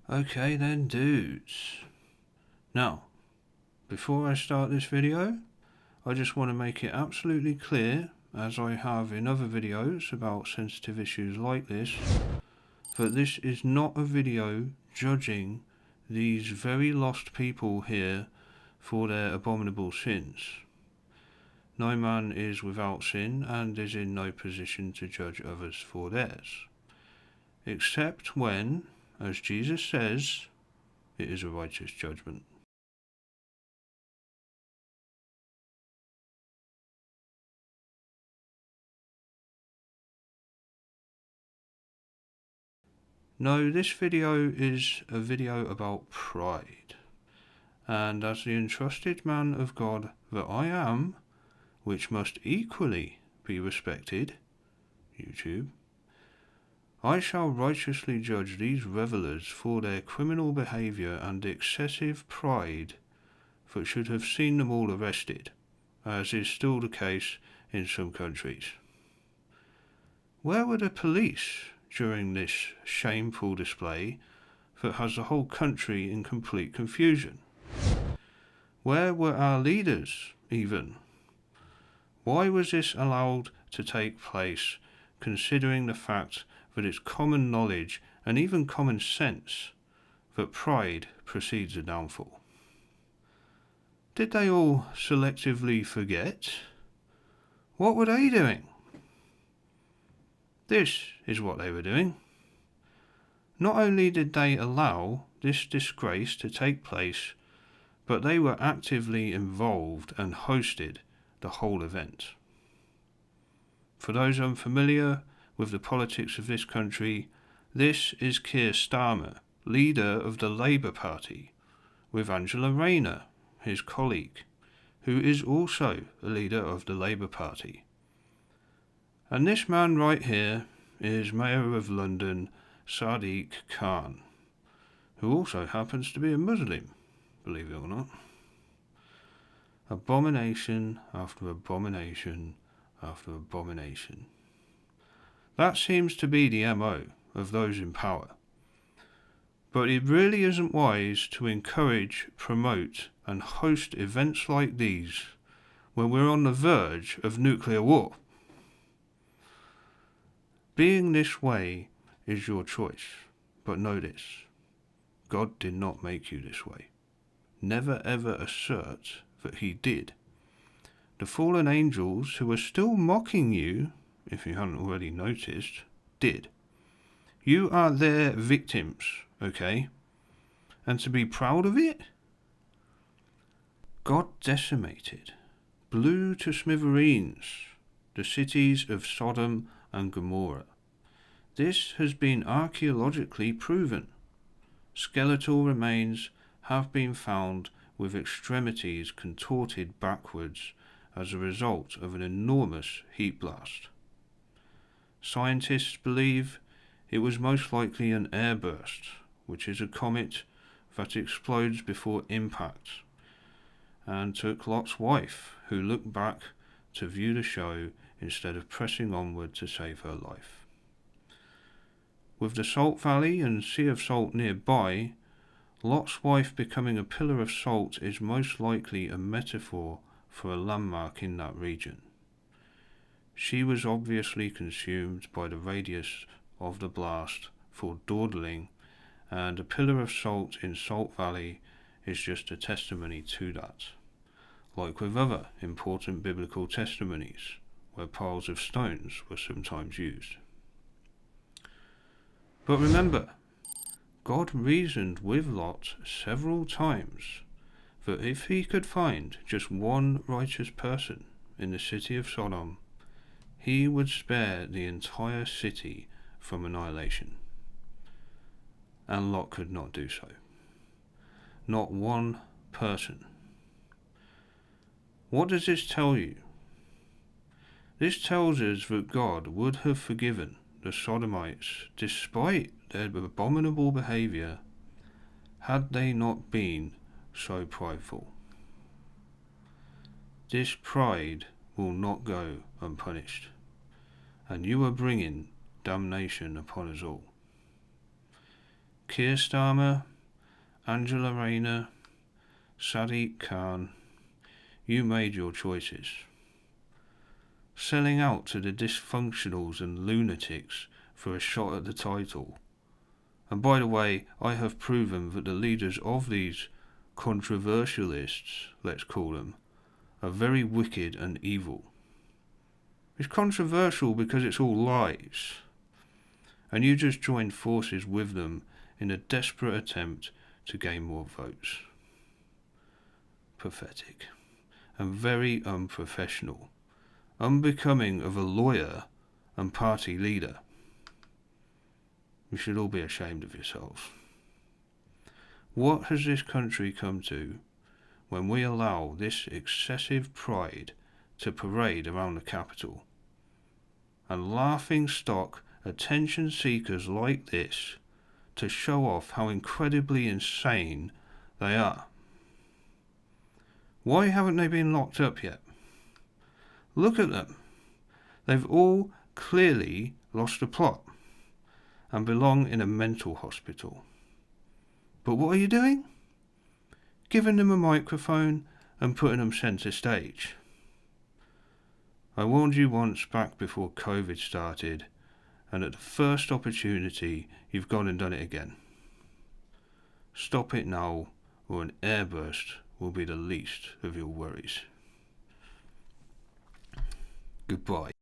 Okay then, dudes. Now, before I start this video, I just want to make it absolutely clear, as I have in other videos about sensitive issues like this, that this is not a video judging these very lost people here for their abominable sins. No man is without sin and is in no position to judge others for theirs, except when, as Jesus says, it is a righteous judgment. No, this video is a video about pride. And as the entrusted man of God that I am, which must equally be respected, YouTube, I shall righteously judge these revellers for their criminal behaviour and excessive pride that should have seen them all arrested, as is still the case in some countries. Where were the police during this shameful display that has the whole country in complete confusion? Where were our leaders, even? Why was this allowed to take place, considering the fact that it's common knowledge and even common sense that pride precedes a downfall? Did they all selectively forget? What were they doing? This is what they were doing. Not only did they allow this disgrace to take place, but they were actively involved and hosted the whole event. For those unfamiliar with the politics of this country, this is Kier Starmer, leader of the Labour Party, with Angela Reynor, his colleague, who is also a leader of the Labour Party. And this man right here is Mayor of London, Sadiq Kahn, who also happens to be a Muslim, believe it or not. Abomination after abomination after abomination. That seems to be the MO of those in power. But it really isn't wise to encourage, promote and host events like these when we're on the verge of nuclear war. Being this way is your choice, but know this: God did not make you this way. Never ever assert that he did. The fallen angels, who are still mocking you, if you hadn't already noticed, did. You are their victims, okay? And to be proud of it? God decimated, blew to smithereens, the cities of Sodom and Gomorrah. This has been archaeologically proven. Skeletal remains have been found with extremities contorted backwards as a result of an enormous heat blast. Scientists believe it was most likely an airburst, which is a comet that explodes before impact, and took Lot's wife, who looked back to view the show instead of pressing onward to save her life. With the Salt Valley and Sea of Salt nearby, Lot's wife becoming a pillar of salt is most likely a metaphor for a landmark in that region. She was obviously consumed by the radius of the blast for dawdling, and a pillar of salt in Salt Valley is just a testimony to that, like with other important biblical testimonies, where piles of stones were sometimes used. But remember, God reasoned with Lot several times that if he could find just one righteous person in the city of Sodom, he would spare the entire city from annihilation. And Lot could not do so. Not one person. What does this tell you? This tells us that God would have forgiven the Sodomites despite their abominable behaviour had they not been so prideful. This pride will not go unpunished, and you are bringing damnation upon us all. Kier Starmer, Angela Reynor, Sadiq, Kahn, you made your choices. Selling out to the dysfunctionals and lunatics for a shot at the title. And by the way, I have proven that the leaders of these controversialists, let's call them, are very wicked and evil. It's controversial because it's all lies. And you just joined forces with them in a desperate attempt to gain more votes. Pathetic. And very unprofessional. Unbecoming of a lawyer and party leader. You should all be ashamed of yourselves. What has this country come to when we allow this excessive pride to parade around the capital? And laughing stock attention seekers like this to show off how incredibly insane they are. Why haven't they been locked up yet? Look at them. They've all clearly lost the plot and belong in a mental hospital. But what are you doing? Giving them a microphone and putting them centre stage. I warned you once back before COVID started, and at the first opportunity you've gone and done it again. Stop it now, or an airburst will be the least of your worries. Goodbye.